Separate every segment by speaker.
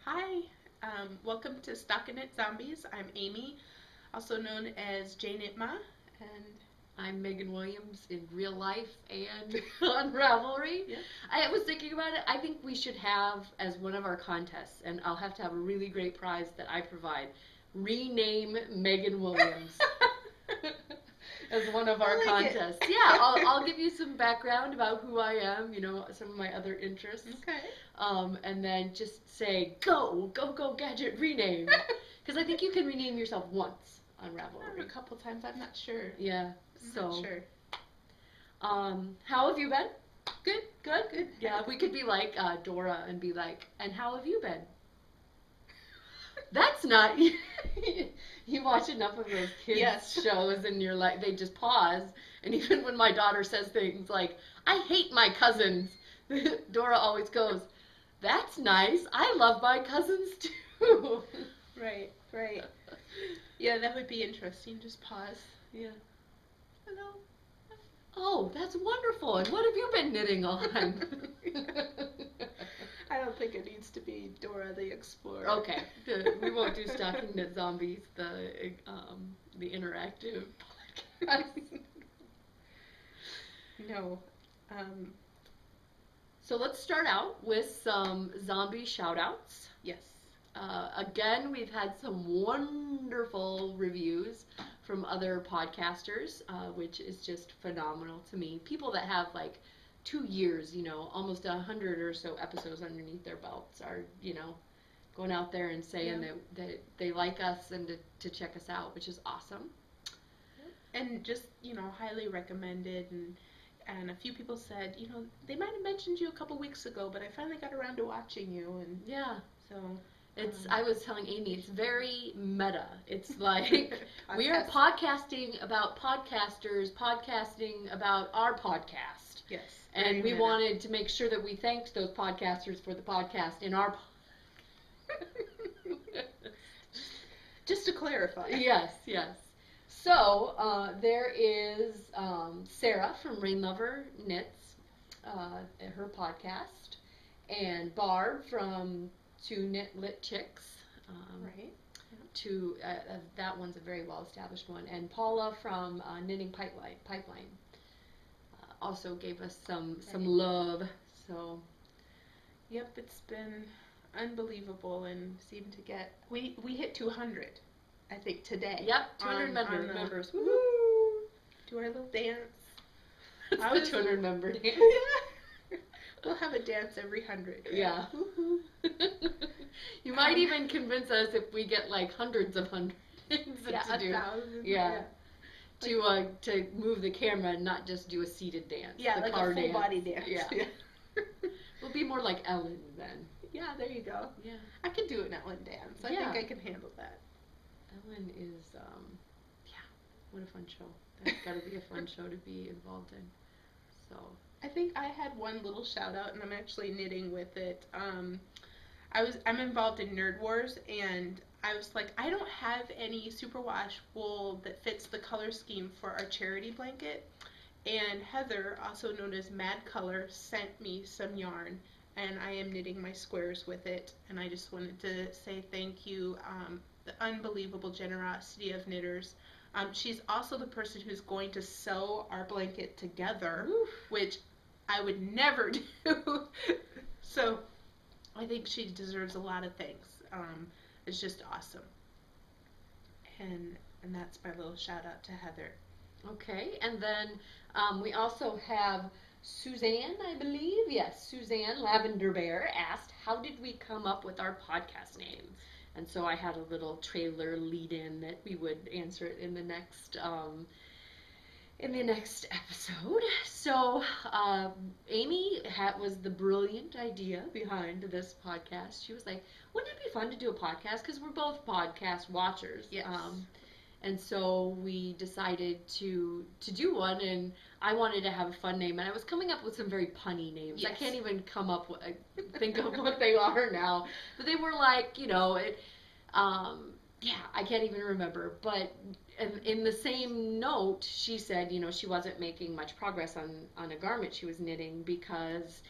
Speaker 1: Hi, welcome to Stockinette Zombies. I'm Amy, also known as Jane Itma, and
Speaker 2: I'm Megan Williams in real life and on Ravelry.
Speaker 1: yeah.
Speaker 2: I was thinking about it. I think we should have as one of our contests, and I'll have to have a really great prize that I provide. Rename Megan Williams as one of our
Speaker 1: I like it.
Speaker 2: contests. Yeah, I'll give you some background about who I am, some of my other interests.
Speaker 1: Okay.
Speaker 2: And then just say, go, gadget, rename. Because I think you can rename yourself once on Ravelry.
Speaker 1: A couple times, I'm not sure.
Speaker 2: Yeah,
Speaker 1: I'm not sure.
Speaker 2: How have you been?
Speaker 1: Good.
Speaker 2: Good. Yeah, we could be like Dora and be like, and how have you been? That's not you watch enough of those kids shows and you're like, they just pause. And even when my daughter says things like, I hate my cousins, Dora always goes, that's nice. I love my cousins too.
Speaker 1: Right. Yeah, that would be interesting. Just pause.
Speaker 2: Yeah.
Speaker 1: Hello.
Speaker 2: Oh, that's wonderful. And what have you been knitting on?
Speaker 1: I don't think it needs to be Dora the Explorer.
Speaker 2: Okay, good. We won't do Stockinette Zombies, the interactive podcast.
Speaker 1: No.
Speaker 2: So let's start out with some zombie shoutouts.
Speaker 1: Yes.
Speaker 2: Again, we've had some wonderful reviews from other podcasters, which is just phenomenal to me. People that have like 2 years, almost 100 or so episodes underneath their belts are, going out there and saying that they like us and to check us out, which is awesome.
Speaker 1: And just, highly recommended. And a few people said, they might have mentioned you a couple weeks ago, but I finally got around to watching you. And
Speaker 2: yeah.
Speaker 1: So
Speaker 2: I was telling Amy, it's very meta. It's like we are podcasting about podcasters, podcasting about our podcast.
Speaker 1: Yes.
Speaker 2: And we wanted to make sure that we thanked those podcasters for the podcast in our
Speaker 1: Just to clarify.
Speaker 2: Yes. So there is Sarah from Rain Lover Knits, her podcast, and Barb from Two Knit Lit Chicks.
Speaker 1: Right.
Speaker 2: That one's a very well established one, and Paula from Knitting Pipeline. Also gave us some love. So,
Speaker 1: yep, it's been unbelievable and seemed to get we hit 200, I think today.
Speaker 2: Yep, 200 members.
Speaker 1: Woo! Do our little dance.
Speaker 2: I was 200 member dance.
Speaker 1: We'll have a dance every 100.
Speaker 2: Yeah. You might even convince us if we get like hundreds of hundreds to do.
Speaker 1: 1,000.
Speaker 2: Yeah. To move the camera and not just do a seated dance.
Speaker 1: Yeah,
Speaker 2: the
Speaker 1: like
Speaker 2: car
Speaker 1: a full body dance.
Speaker 2: Yeah. We'll be more like Ellen then.
Speaker 1: Yeah, there you go.
Speaker 2: Yeah.
Speaker 1: I can do an Ellen dance. I think I can handle that.
Speaker 2: Ellen is, what a fun show. That's got to be a fun show to be involved in. So.
Speaker 1: I think I had one little shout out, and I'm actually knitting with it. I'm involved in Nerd Wars, and I was like, I don't have any superwash wool that fits the color scheme for our charity blanket. And Heather, also known as Mad Color, sent me some yarn, and I am knitting my squares with it. And I just wanted to say thank you. The unbelievable generosity of knitters. She's also the person who's going to sew our blanket together, which I would never do. So I think she deserves a lot of thanks. It's just awesome. And that's my little shout out to Heather.
Speaker 2: Okay, and then we also have Suzanne, I believe. Yes, Suzanne Lavender Bear asked, how did we come up with our podcast name? And so I had a little trailer lead in that we would answer it in the next episode. So Amy was the brilliant idea behind this podcast. She was like, wouldn't it be fun to do a podcast? Because we're both podcast watchers.
Speaker 1: Yes.
Speaker 2: And so we decided to do one, and I wanted to have a fun name, and I was coming up with some very punny names.
Speaker 1: Yes.
Speaker 2: I can't even think of what they are now, but they were like, I can't even remember. But in the same note, she said, she wasn't making much progress on a garment she was knitting because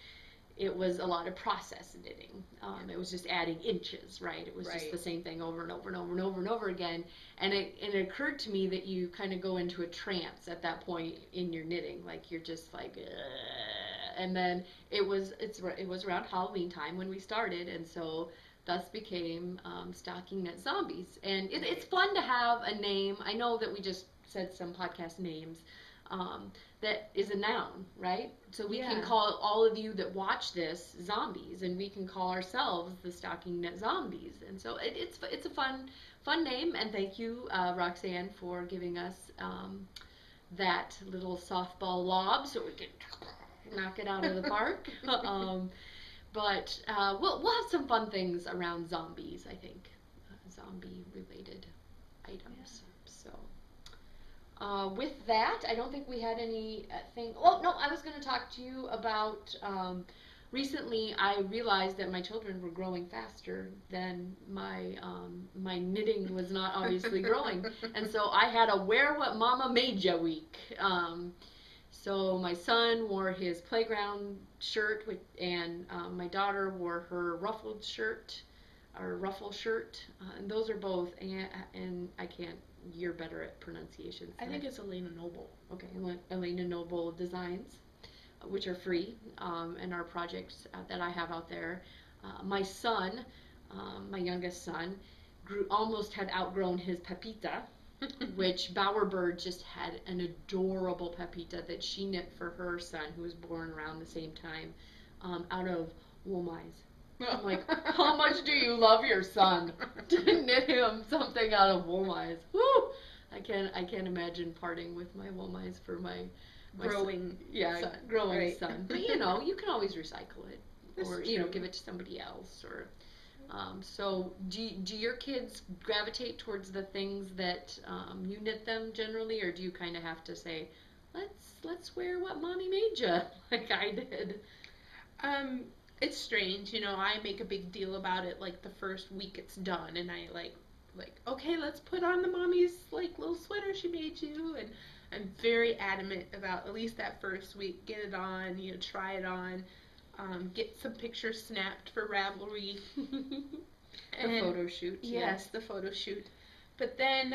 Speaker 2: it was a lot of process knitting. It was just adding inches, right? It was just the same thing over and over and over and over and over again. And it occurred to me that you kind of go into a trance at that point in your knitting, like you're just like, ugh. And then it was around Halloween time when we started, and so thus became Stocking Knit Zombies. And it's fun to have a name. I know that we just said some podcast names. That is a noun, right? So we can call all of you that watch this zombies, and we can call ourselves the Stocking Knit Zombies. And so it's a fun name, and thank you, Roxanne, for giving us that little softball lob so we can knock it out of the park. But we'll have some fun things around zombies, I think, zombie-related items. Yeah. So, with that, I don't think we had anything. Oh no, I was going to talk to you about. Recently, I realized that my children were growing faster than my knitting was not obviously growing, and so I had a wear what Mama made ya week. So my son wore his playground shirt, and my daughter wore her ruffle shirt, and those are both, and I can't, you're better at pronunciations.
Speaker 1: I think it's Elena Noble.
Speaker 2: Okay, Elena Noble Designs, which are free, and are projects that I have out there. My son, my youngest son, almost had outgrown his Pepita, which Bowerbird just had an adorable Pepita that she knit for her son, who was born around the same time, out of wool-mize. I'm like, how much do you love your son to knit him something out of wool-mize? Woo! I can't imagine parting with my wool-mize for my
Speaker 1: growing son.
Speaker 2: Growing
Speaker 1: right.
Speaker 2: son. But you can always recycle it, or
Speaker 1: true.
Speaker 2: Give it to somebody else, or. So do your kids gravitate towards the things that you knit them generally, or do you kind of have to say, let's wear what Mommy made you, like I did?
Speaker 1: It's strange, I make a big deal about it like the first week it's done, and I like okay, let's put on the Mommy's like little sweater she made you, and I'm very adamant about at least that first week, get it on, try it on. Get some pictures snapped for Ravelry.
Speaker 2: The photo shoot.
Speaker 1: Yes, the photo shoot. But then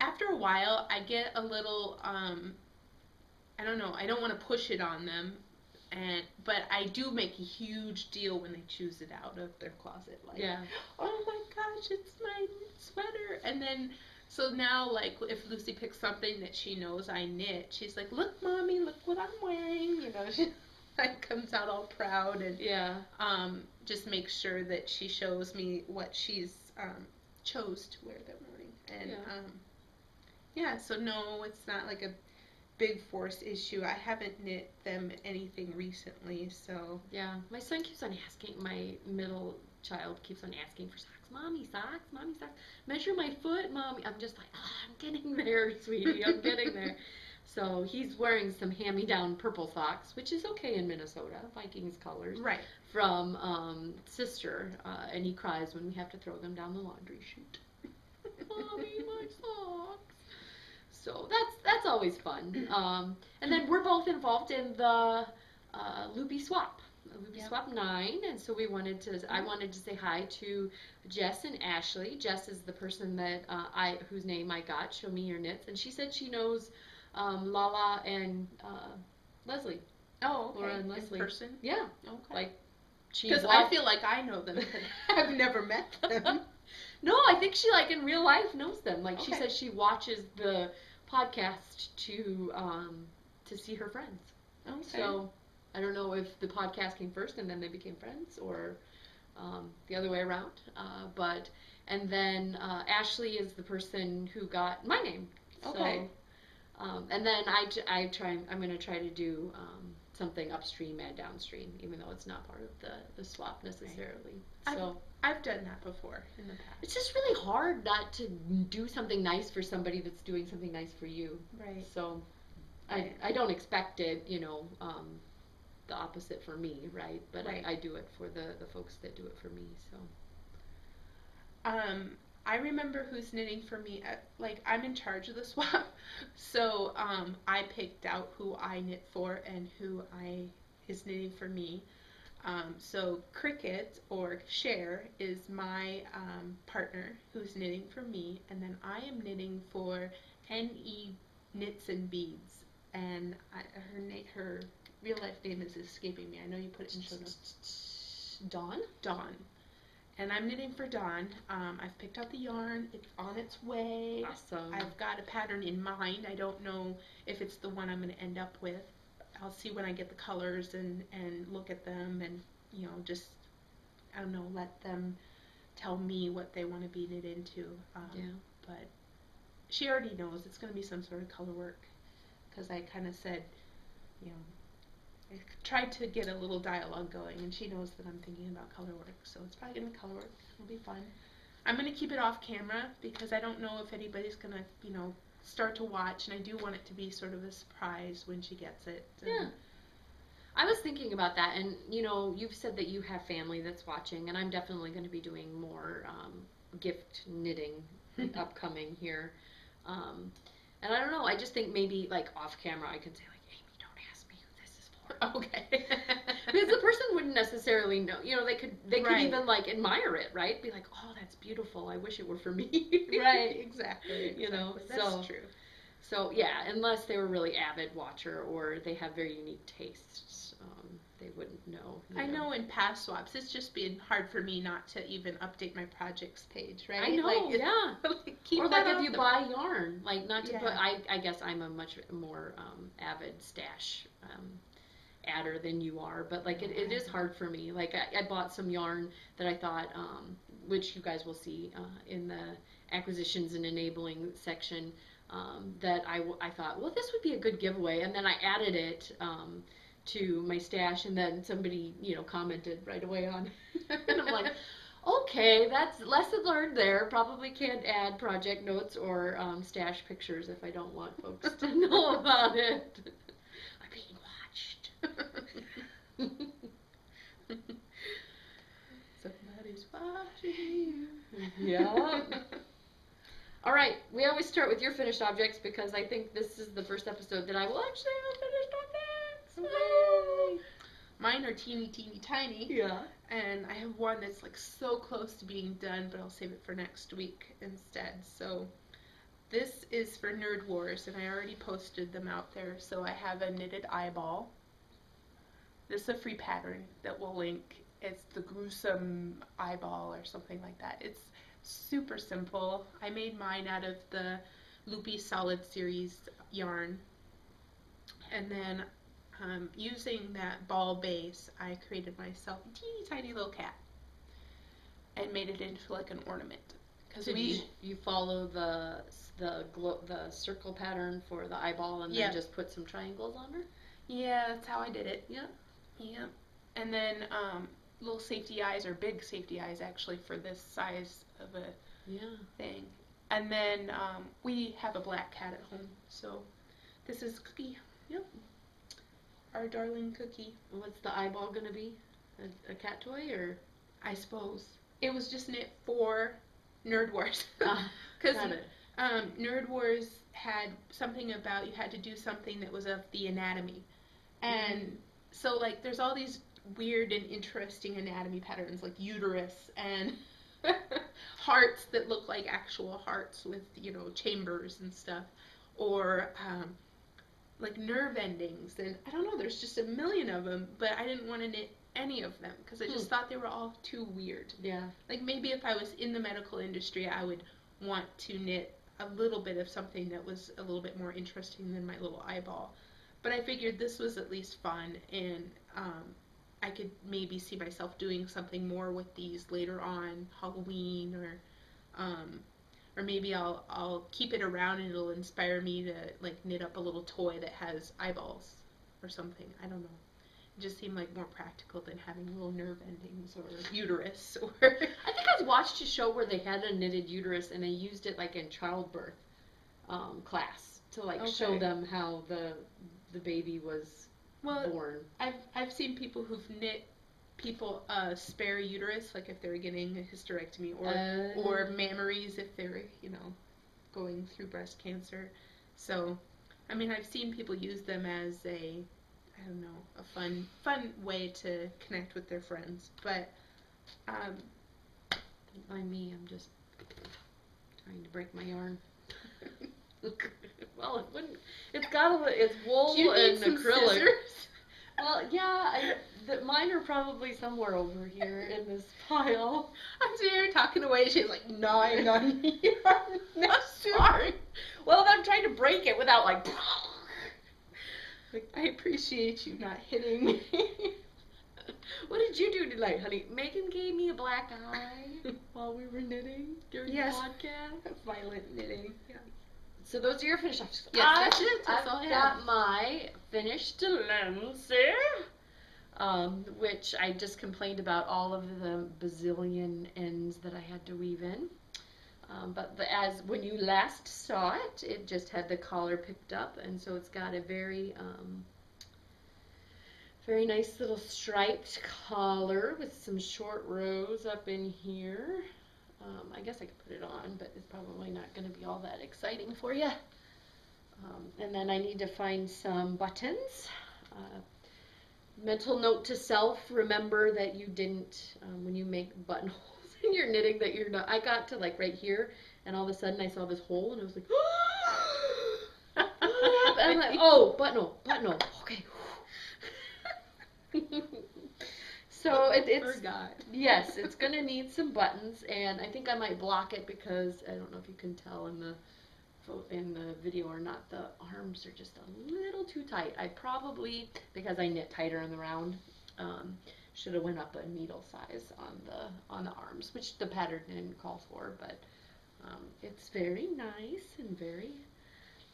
Speaker 1: after a while, I get a little, I don't know, I don't want to push it on them, but I do make a huge deal when they choose it out of their closet. Like, oh my gosh, it's my sweater. And then, so now, like, if Lucy picks something that she knows I knit, she's like, look, Mommy, look what I'm wearing, she comes out all proud, and just make sure that she shows me what she's chose to wear that morning. And so no, it's not like a big force issue. I haven't knit them anything recently, so
Speaker 2: my son keeps on asking, my middle child keeps on asking for socks. Mommy, socks, measure my foot, Mommy. I'm just like, I'm getting there, sweetie, I'm getting there. So he's wearing some hand-me-down purple socks, which is okay in Minnesota, Vikings colors,
Speaker 1: right?
Speaker 2: From Sister, and he cries when we have to throw them down the laundry chute. Mommy, my socks. So that's always fun. And then we're both involved in the Loopy Swap. Swap 9, and so I wanted to say hi to Jess and Ashley. Jess is the person that whose name I got, Show Me Your Knits, and she said she knows Lala and Leslie.
Speaker 1: Oh, okay.
Speaker 2: Laura and Leslie.
Speaker 1: In person?
Speaker 2: Yeah.
Speaker 1: Okay.
Speaker 2: Like,
Speaker 1: because I feel like I know them, but I've never met them.
Speaker 2: No, I think she, like, in real life knows them. Like, she says she watches the podcast to see her friends.
Speaker 1: Okay.
Speaker 2: So I don't know if the podcast came first and then they became friends, or the other way around. And then Ashley is the person who got my name.
Speaker 1: Okay.
Speaker 2: So, and then I'm going to try to do something upstream and downstream, even though it's not part of the swap necessarily.
Speaker 1: Right.
Speaker 2: So
Speaker 1: I've done that before in the past.
Speaker 2: It's just really hard not to do something nice for somebody that's doing something nice for you.
Speaker 1: Right.
Speaker 2: So I don't expect it, the opposite for me, right? But right. I do it for the folks that do it for me. So
Speaker 1: I remember who's knitting for me. I'm in charge of the swap, so I picked out who I knit for and who is knitting for me. So Cricket or Cher is my partner who's knitting for me, and then I am knitting for N.E. Knits and Beads, and her real life name is escaping me. I know you put it in show notes.
Speaker 2: Dawn?
Speaker 1: Dawn. And I'm knitting for Dawn. I've picked out the yarn. It's on its way.
Speaker 2: Awesome.
Speaker 1: I've got a pattern in mind. I don't know if it's the one I'm going to end up with. I'll see when I get the colors and look at them and, you know, just, I don't know, let them tell me what they want to be knit into.
Speaker 2: Yeah.
Speaker 1: But she already knows it's going to be some sort of color work, because I kind of said, you know, I tried to get a little dialogue going, and she knows that I'm thinking about color work, so it's probably going to be color work. It'll be fun. I'm going to keep it off camera because I don't know if anybody's going to, you know, start to watch, and I do want it to be sort of a surprise when she gets it.
Speaker 2: Yeah. I was thinking about that, and you know, you've said that you have family that's watching, and I'm definitely going to be doing more gift knitting upcoming here. And I don't know, I just think maybe like off camera I could say like, Amy, don't ask me who this is for.
Speaker 1: Okay.
Speaker 2: Because the person wouldn't necessarily know. You know, they could
Speaker 1: Right.
Speaker 2: even like admire it, right? Be like, oh, that's beautiful. I wish it were for me.
Speaker 1: Right, exactly.
Speaker 2: You know,
Speaker 1: That's
Speaker 2: so
Speaker 1: true.
Speaker 2: So yeah, unless they were really avid watcher or they have very unique tastes, they wouldn't know.
Speaker 1: I know in past swaps, it's just been hard for me not to even update my projects page, right?
Speaker 2: I know,
Speaker 1: like,
Speaker 2: yeah.
Speaker 1: Keep
Speaker 2: or
Speaker 1: that
Speaker 2: like if
Speaker 1: out
Speaker 2: you
Speaker 1: there.
Speaker 2: buy yarn, like not to
Speaker 1: Yeah.
Speaker 2: put. I guess I'm a much more avid stash adder than you are, but like it is hard for me. Like I bought some yarn that I thought, which you guys will see in the acquisitions and enabling section. That I thought, well, this would be a good giveaway, and then I added it to my stash, and then somebody, you know, commented right away on it. And I'm like, okay, that's lesson learned there. Probably can't add project notes or stash pictures if I don't want folks to know about it. I'm being watched.
Speaker 1: Somebody's watching you.
Speaker 2: Yeah. All right, we always start with your finished objects because I think this is the first episode that I will actually have finished objects.
Speaker 1: Yay. Mine are teeny, teeny, tiny.
Speaker 2: Yeah.
Speaker 1: And I have one that's like so close to being done, but I'll save it for next week instead. So this is for Nerd Wars, and I already posted them out there. So I have a knitted eyeball. This is a free pattern that we'll link. It's the gruesome eyeball or something like that. It's super simple. I made mine out of the Loopy Solid Series yarn. And then using that ball base, I created myself a teeny tiny little cat and made it into like an ornament.
Speaker 2: Because you follow the circle pattern for the eyeball and then just put some triangles on her?
Speaker 1: Yeah, that's how I did it.
Speaker 2: Yeah.
Speaker 1: Yeah. And then little safety eyes, or big safety eyes actually, for this size of a thing. And then we have a black cat at home, so this is Cookie. Yep. Our darling Cookie.
Speaker 2: What's the eyeball going to be? A cat toy, or?
Speaker 1: I suppose. It was just knit for Nerd Wars.
Speaker 2: Because
Speaker 1: Nerd Wars had something about you had to do something that was of the anatomy. And so, like, there's all these weird and interesting anatomy patterns, like uterus and hearts that look like actual hearts with, you know, chambers and stuff. Or, like, nerve endings. And I don't know, there's just a million of them, but I didn't want to knit any of them because I just thought they were all too weird.
Speaker 2: Yeah.
Speaker 1: Like, maybe if I was in the medical industry, I would want to knit a little bit of something that was a little bit more interesting than my little eyeball. But I figured this was at least fun, and I could maybe see myself doing something more with these later on, Halloween, or maybe I'll keep it around and it'll inspire me to, like, knit up a little toy that has eyeballs or something. I don't know. It just seemed like more practical than having little nerve endings or uterus. Or
Speaker 2: I think I watched a show where they had a knitted uterus and they used it like in childbirth class to like show them how the baby was born.
Speaker 1: I've seen people who've knit people spare uterus, like if they're getting a hysterectomy, or mammaries if they're, you know, going through breast cancer. So, I mean, I've seen people use them as a, I I don't know, a fun way to connect with their friends. But
Speaker 2: don't mind me, I'm just trying to break my yarn. Well, it wouldn't. It's wool
Speaker 1: do you need
Speaker 2: and
Speaker 1: some
Speaker 2: acrylic.
Speaker 1: scissors?
Speaker 2: Well, yeah, mine are probably somewhere over here in this pile.
Speaker 1: I'm sitting here talking away. She's like gnawing on your next
Speaker 2: Sorry. Well, I'm trying to break it without like.
Speaker 1: Like, I appreciate you not hitting me.
Speaker 2: What did you do tonight, honey? Megan gave me a black eye while we were knitting during the podcast.
Speaker 1: Violent knitting. Yeah.
Speaker 2: So those are your finished objects.
Speaker 1: Yes, that's it. That's all I
Speaker 2: I've
Speaker 1: have.
Speaker 2: got my finished lens, which I just complained about all of the bazillion ends that I had to weave in. But as when you last saw it, it just had the collar picked up, and so it's got a very very nice little striped collar with some short rows up in here. I guess I could put it on, but it's probably not going to be all that exciting for you. And then I need to find some buttons. Mental note to self, remember that you didn't, when you make buttonholes in your knitting, that you're not, I got to like right here, and all of a sudden I saw this hole, and I was like, and I'm like, oh, buttonhole, okay. So it's yes, it's gonna need some buttons, and I think I might block it because I don't know if you can tell in the video or not. The arms are just a little too tight. I probably, because I knit tighter in the round, should have went up a needle size on the arms, which the pattern didn't call for. But it's very nice and very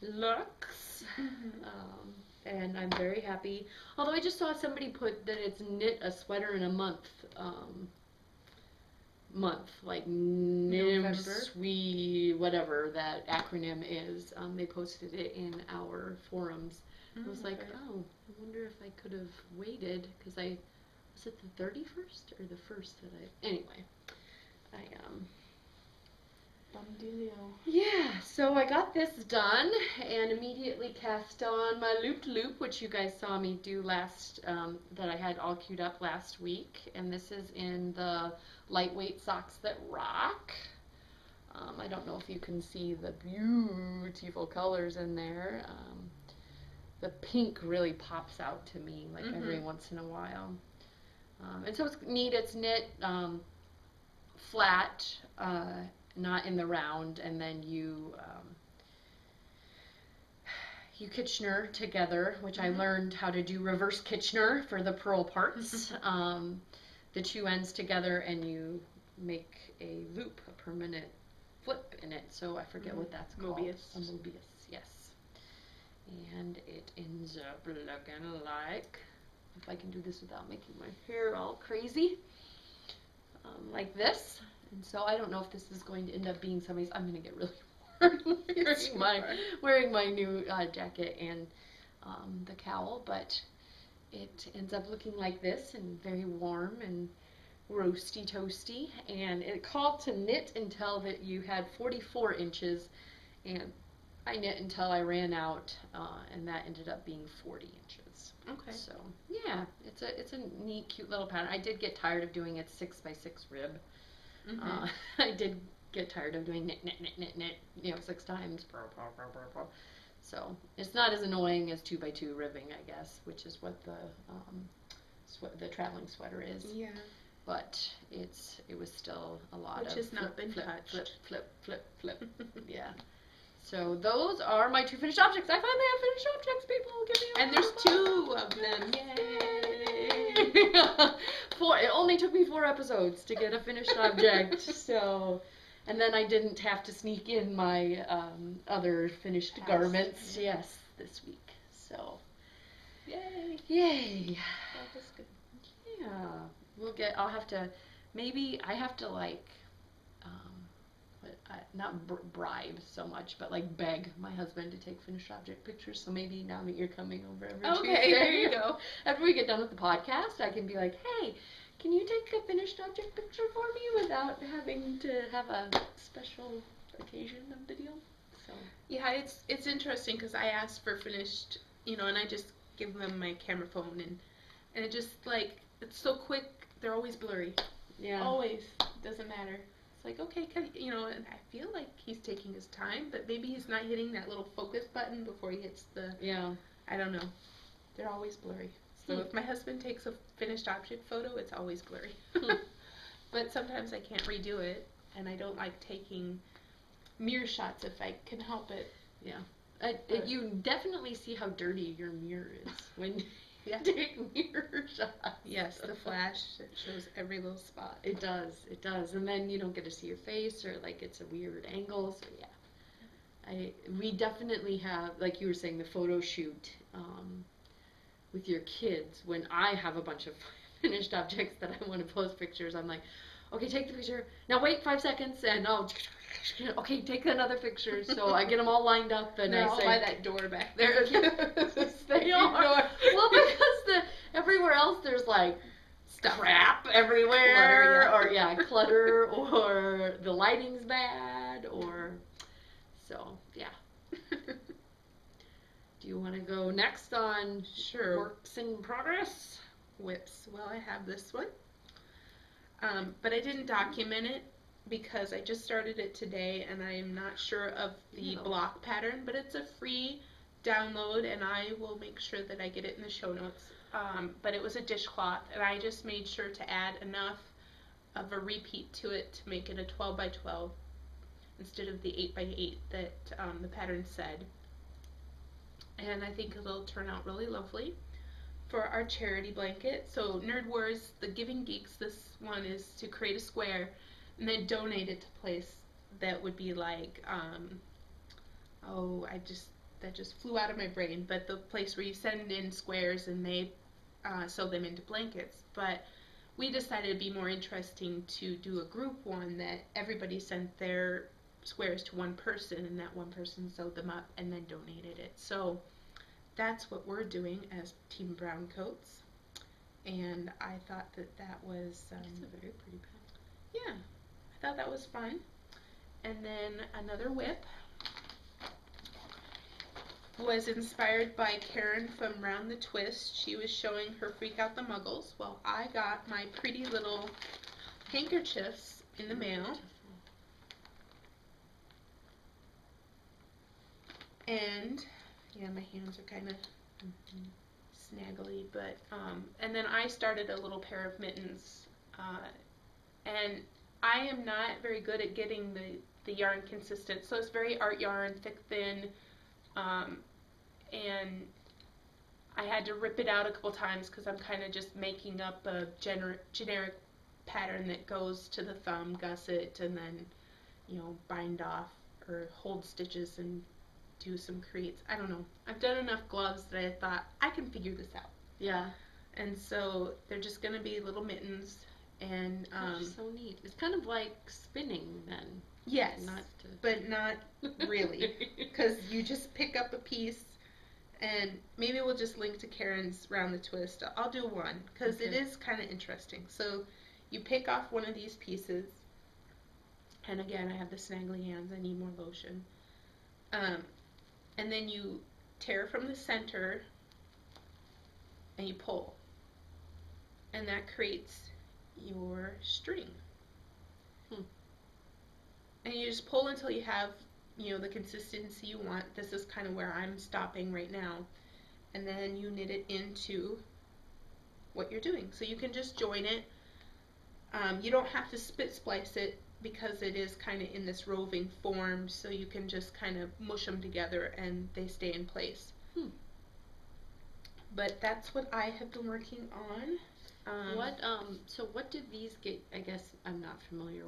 Speaker 2: luxe. And I'm very happy. Although I just saw somebody put that it's knit a sweater in a month. Like NIMSWE, whatever that acronym is. They posted it in our forums. I was like, oh, I wonder if I could have waited, because was it the 31st or the 1st that anyway, yeah, so I got this done and immediately cast on my loop, which you guys saw me do last, that I had all queued up last week. And this is in the Lightweight Socks That Rock. I don't know if you can see the beautiful colors in there. The pink really pops out to me, like every once in a while. And so it's neat. It's knit flat, not in the round, and then you Kitchener together, which I learned how to do reverse Kitchener for the purl parts. The two ends together, and you make a loop, a permanent flip in it. So I forget what that's called.
Speaker 1: Mobius.
Speaker 2: A Mobius, yes. And it ends up looking like, if I can do this without making my hair all crazy, like this. And so I don't know if this is going to end up being somebody's. I'm going to get really warm wearing my new jacket and the cowl, but it ends up looking like this, and very warm and roasty toasty. And it called to knit until that you had 44 inches, and I knit until I ran out, and that ended up being 40 inches.
Speaker 1: Okay.
Speaker 2: So yeah, it's a neat, cute little pattern. I did get tired of doing it 6x6 rib. I did get tired of doing knit, 6 times. So it's not as annoying as 2x2 ribbing, I guess, which is what the traveling sweater is.
Speaker 1: Yeah.
Speaker 2: But it was still a lot
Speaker 1: which
Speaker 2: of
Speaker 1: has not been touched.
Speaker 2: Flip. Yeah. So those are my two finished objects. I finally have finished objects, people. Give me a
Speaker 1: And there's 2 of them.
Speaker 2: Yay! It only took me 4 episodes to get a finished object. So, and then I didn't have to sneak in my other finished garments.
Speaker 1: Yeah.
Speaker 2: Yes, this week. So,
Speaker 1: Yay!
Speaker 2: That
Speaker 1: was good.
Speaker 2: Yeah, I'll have to. Maybe I have to like. Not bribe so much, but like beg my husband to take finished object pictures. So maybe now that you're coming over every Tuesday,
Speaker 1: there you go.
Speaker 2: After we get done with the podcast, I can be like, hey, can you take a finished object picture for me without having to have a special occasion of the deal? So
Speaker 1: yeah, it's interesting because I asked for finished, and I just give them my camera phone, and it just, like, it's so quick, they're always blurry.
Speaker 2: Yeah.
Speaker 1: Always. Doesn't matter. It's like, okay, you know, and I feel like he's taking his time, but maybe he's not hitting that little focus button before he hits the, I don't know. They're always blurry. So if my husband takes a finished object photo, it's always blurry. But sometimes I can't redo it, and I don't like taking mirror shots if I can help it.
Speaker 2: Yeah. You definitely see how dirty your mirror is when you take mirror shots.
Speaker 1: Yes, the flash, it shows every little spot.
Speaker 2: It does. And then you don't get to see your face, or like it's a weird angle, so yeah. We definitely have, like you were saying, the photo shoot with your kids. When I have a bunch of finished objects that I want to post pictures, I'm like, okay, take the picture. Now wait 5 seconds, and okay, take another picture. So I get them all lined up, and
Speaker 1: they're
Speaker 2: I
Speaker 1: all
Speaker 2: say,
Speaker 1: by that door back there.
Speaker 2: They are. Well, because everywhere else there's like crap everywhere, clutter, or the lighting's bad, or so yeah. Do you want to go next on works in progress?
Speaker 1: Whips. Well, I have this one, but I didn't document it because I just started it today, and I am not sure of the block pattern, but it's a free download, and I will make sure that I get it in the show notes. But it was a dishcloth, and I just made sure to add enough of a repeat to it to make it a 12 by 12 instead of the 8 by 8 that the pattern said. And I think it'll turn out really lovely for our charity blanket. So Nerd Wars, the Giving Geeks, this one is to create a square and then donate it to a place that would be like, that just flew out of my brain, but the place where you send in squares and they sew them into blankets. But we decided it'd be more interesting to do a group one that everybody sent their squares to one person, and that one person sewed them up and then donated it. So that's what we're doing as Team Brown Coats, and I thought that was
Speaker 2: it's a very pretty pattern.
Speaker 1: Yeah, I thought that was fun. And then another whip was inspired by Karen from Round the Twist. She was showing her Freak Out the Muggles. Well, I got my pretty little handkerchiefs in the mail. And yeah, my hands are kind of snaggly, but and then I started a little pair of mittens, and I am not very good at getting the yarn consistent, so it's very art yarn, thick, thin, and I had to rip it out a couple times because I'm kind of just making up a generic pattern that goes to the thumb, gusset, and then, you know, bind off or hold stitches and do some creates. I don't know. I've done enough gloves that I thought I can figure this out.
Speaker 2: Yeah.
Speaker 1: And so they're just going to be little mittens, and
Speaker 2: that's so neat. It's kind of like spinning then.
Speaker 1: Yes, but not really, because you just pick up a piece, and maybe we'll just link to Karen's Round the Twist. I'll do one because it is kind of interesting. So you pick off one of these pieces, and again, I have the snaggly hands. I need more lotion. And then you tear from the center and you pull, and that creates your string. And you just pull until you have, you know, the consistency you want. This is kind of where I'm stopping right now. And then you knit it into what you're doing. So you can just join it. You don't have to split splice it because it is kind of in this roving form, so you can just kind of mush them together and they stay in place. But that's what I have been working on.
Speaker 2: So what did these get? I guess I'm not familiar.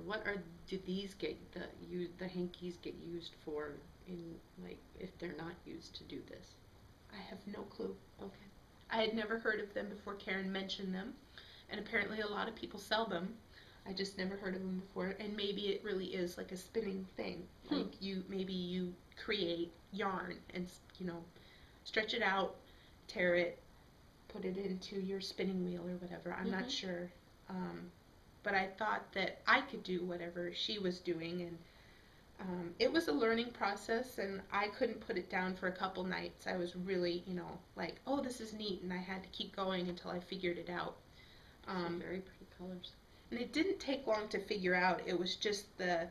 Speaker 2: Did these get the hankies get used for in, like, if they're not used to do this?
Speaker 1: I have no clue.
Speaker 2: Okay.
Speaker 1: I had never heard of them before Karen mentioned them, and apparently a lot of people sell them. I just never heard of them before, and maybe it really is like a spinning thing. Like maybe you create yarn and, you know, stretch it out, tear it, put it into your spinning wheel or whatever. I'm not sure. But I thought that I could do whatever she was doing, It was a learning process, and I couldn't put it down for a couple nights. I was really, like, oh, this is neat, and I had to keep going until I figured it out.
Speaker 2: Very pretty colors.
Speaker 1: And it didn't take long to figure out. It was just the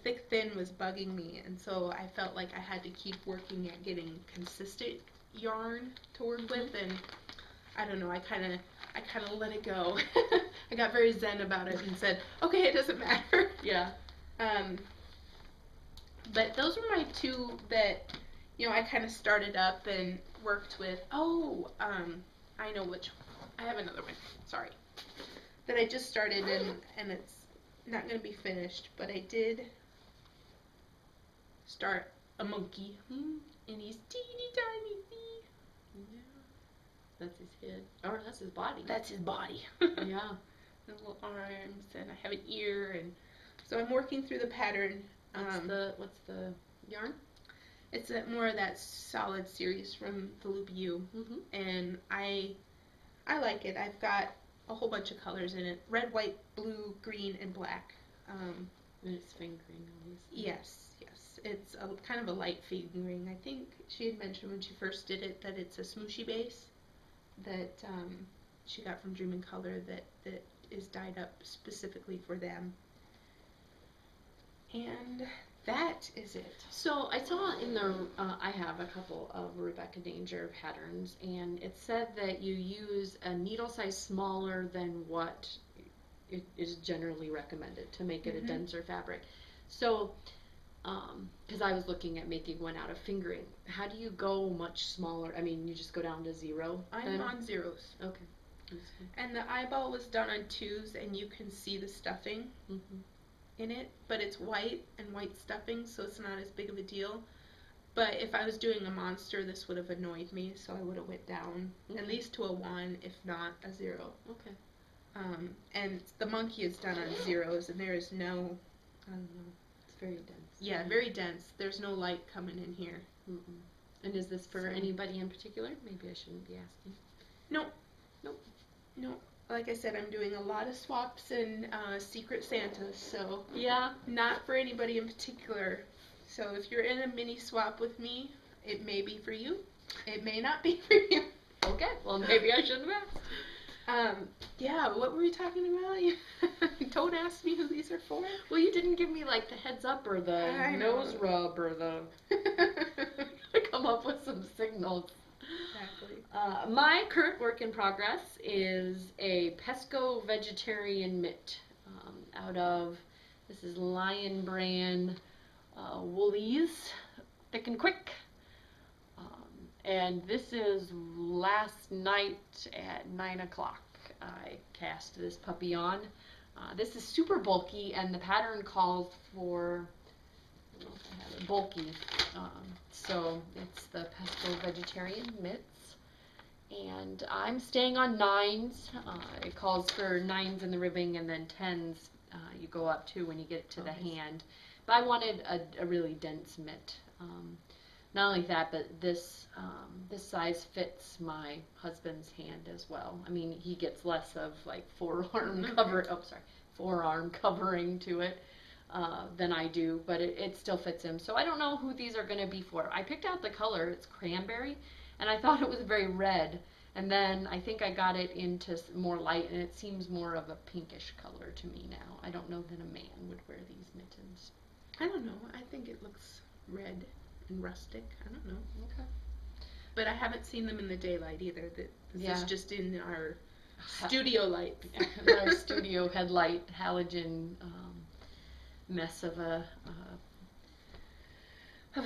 Speaker 1: thick thin was bugging me, and so I felt like I had to keep working at getting consistent yarn to work with, and I don't know, I kind of let it go. I got very zen about it and said, okay, it doesn't matter.
Speaker 2: Yeah.
Speaker 1: But those were my two that, I kind of started up and worked with. Oh, I know which. I have another one. Sorry. That I just started, and it's not going to be finished, but I did start a monkey, and he's teeny tiny.
Speaker 2: Yeah. That's his head. Or that's his body.
Speaker 1: That's his body.
Speaker 2: Yeah.
Speaker 1: The little arms, and I have an ear, and so I'm working through the pattern.
Speaker 2: What's the yarn?
Speaker 1: It's more of that solid series from the Loop U, and I like it. I've got a whole bunch of colors in it: red, white, blue, green, and black.
Speaker 2: And it's fingering, obviously.
Speaker 1: Yes. It's kind of a light fingering. I think she had mentioned when she first did it that it's a smooshy base that she got from Dream and Color that is dyed up specifically for them. And that is it.
Speaker 2: So I saw in the, I have a couple of Rebecca Danger patterns, and it said that you use a needle size smaller than what it is generally recommended to make it a denser fabric. So, because I was looking at making one out of fingering, how do you go much smaller? I mean, you just go down to 0?
Speaker 1: I'm on 0s.
Speaker 2: Okay.
Speaker 1: And the eyeball was done on 2s, and you can see the stuffing in it, but it's white and white stuffing, so it's not as big of a deal. But if I was doing a monster, this would have annoyed me, so I would have went down at least to a 1, if not a 0.
Speaker 2: Okay.
Speaker 1: And the monkey is done on 0s, and there is no, I don't know.
Speaker 2: It's very dense.
Speaker 1: Yeah, very dense. There's no light coming in here.
Speaker 2: And is this for anybody in particular? Maybe I shouldn't be asking.
Speaker 1: No.
Speaker 2: No.
Speaker 1: Like I said, I'm doing a lot of swaps and Secret Santas, so
Speaker 2: yeah,
Speaker 1: not for anybody in particular. So if you're in a mini swap with me, it may be for you. It may not be for you.
Speaker 2: Okay, well maybe I shouldn't have asked.
Speaker 1: Yeah, what were we talking about? Don't ask me who these are for.
Speaker 2: Well, you didn't give me like the heads up or the nose rub or the come up with some signals.
Speaker 1: Exactly.
Speaker 2: My current work in progress is a Pesco vegetarian mitt out of, this is Lion brand Woolies, Thick and Quick. And this is last night at 9 o'clock. I cast this puppy on. This is super bulky, and the pattern calls for, I don't know if I have it, bulky. So it's the Pesco vegetarian mitts. And I'm staying on 9s. It calls for 9s in the ribbing, and then 10s you go up to when you get to the hand. But I wanted a really dense mitt. Not only that, but this size fits my husband's hand as well. I mean, he gets less of like forearm covering to it than I do, but it still fits him. So I don't know who these are going to be for. I picked out the color. It's cranberry, and I thought it was very red. And then I think I got it into more light, and it seems more of a pinkish color to me now. I don't know that a man would wear these mittens.
Speaker 1: I don't know. I think it looks red and rustic. I don't know.
Speaker 2: Okay.
Speaker 1: But I haven't seen them in the daylight either. This is just in our studio light.
Speaker 2: Our studio headlight halogen mess of a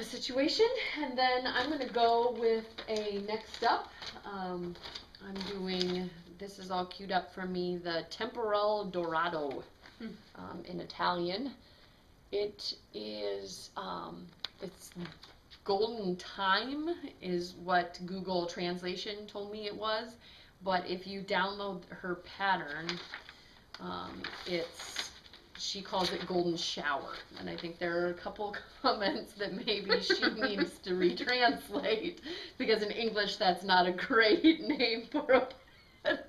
Speaker 2: situation. And then I'm going to go with a next up. I'm doing, this is all queued up for me, the Temporal Dorado in Italian. It is, it's golden time is what Google Translation told me it was, but if you download her pattern, she calls it golden shower, and I think there are a couple comments that maybe she needs to retranslate, because in English that's not a great name for a pattern.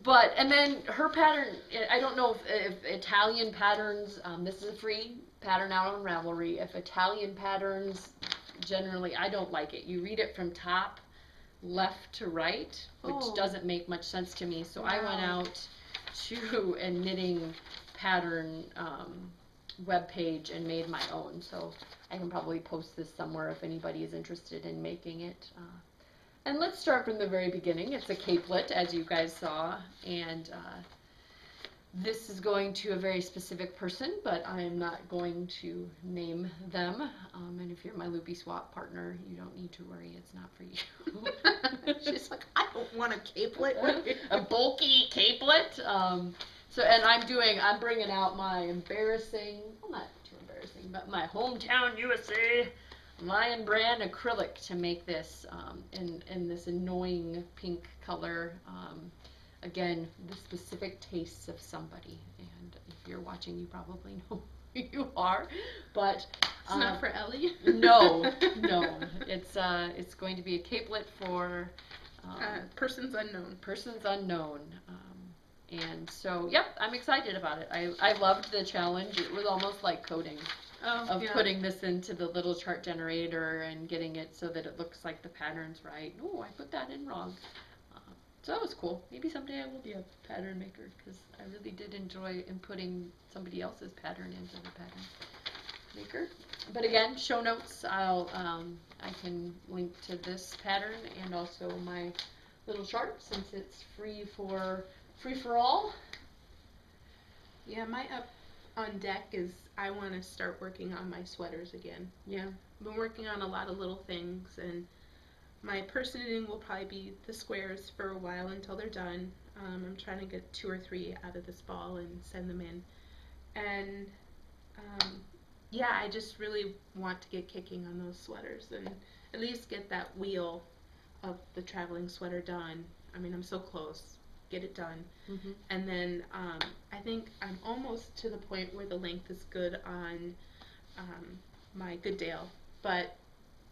Speaker 2: But, and then her pattern, I don't know if Italian patterns, this is a free pattern out on Ravelry. If Italian patterns, generally, I don't like it. You read it from top left to right, which doesn't make much sense to me. So I went out to a knitting pattern web page and made my own. So I can probably post this somewhere if anybody is interested in making it. And let's start from the very beginning. It's a capelet, as you guys saw, and this is going to a very specific person, but I am not going to name them. And if you're my Loopy Swap partner, you don't need to worry, it's not for you.
Speaker 1: She's like, I don't want a capelet.
Speaker 2: A bulky capelet. So, and I'm bringing out my embarrassing, well, not too embarrassing, but my Hometown USA Lion Brand acrylic to make this in this annoying pink color. Again, the specific tastes of somebody, and if you're watching, you probably know who you are. But
Speaker 1: it's not for Ellie.
Speaker 2: No, it's going to be a capelet for
Speaker 1: persons unknown.
Speaker 2: Persons unknown. And so, yep, I'm excited about it. I loved the challenge. It was almost like coding. Putting this into the little chart generator and getting it so that it looks like the pattern's right. Oh, I put that in wrong. So that was cool. Maybe someday I will be a pattern maker, because I really did enjoy inputting somebody else's pattern into the pattern maker. But again, show notes. I can link to this pattern and also my little chart, since it's free for all.
Speaker 1: Yeah, my up on deck is I want to start working on my sweaters again.
Speaker 2: Yeah.
Speaker 1: I've been working on a lot of little things, and my person knitting will probably be the squares for a while until they're done. I'm trying to get 2 or 3 out of this ball and send them in. And yeah, I just really want to get kicking on those sweaters and at least get that wheel of the traveling sweater done. I mean, I'm so close. Get it done.
Speaker 2: Mm-hmm.
Speaker 1: And then I think I'm almost to the point where the length is good on my Good Dale, but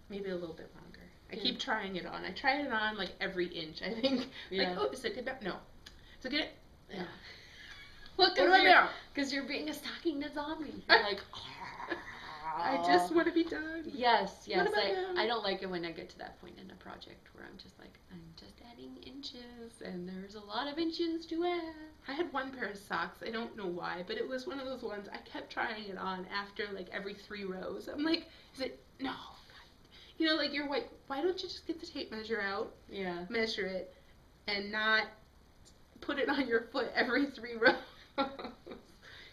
Speaker 1: maybe a little bit longer. I keep trying it on. I try it on like every inch, I think.
Speaker 2: Yeah.
Speaker 1: Like, oh, is it good? No. Is it good?
Speaker 2: Yeah.
Speaker 1: What do I do?
Speaker 2: Because you're being a stocking knit zombie. You're like,
Speaker 1: I just want to be done.
Speaker 2: Yes.
Speaker 1: What about him?
Speaker 2: I don't like it when I get to that point in a project where I'm just like, I'm just adding inches, and there's a lot of inches to add.
Speaker 1: I had one pair of socks. I don't know why, but it was one of those ones I kept trying it on after like every 3 rows. I'm like, is it? No. You know, like, you're like, why don't you just get the tape measure out, measure it, and not put it on your foot every 3 rows?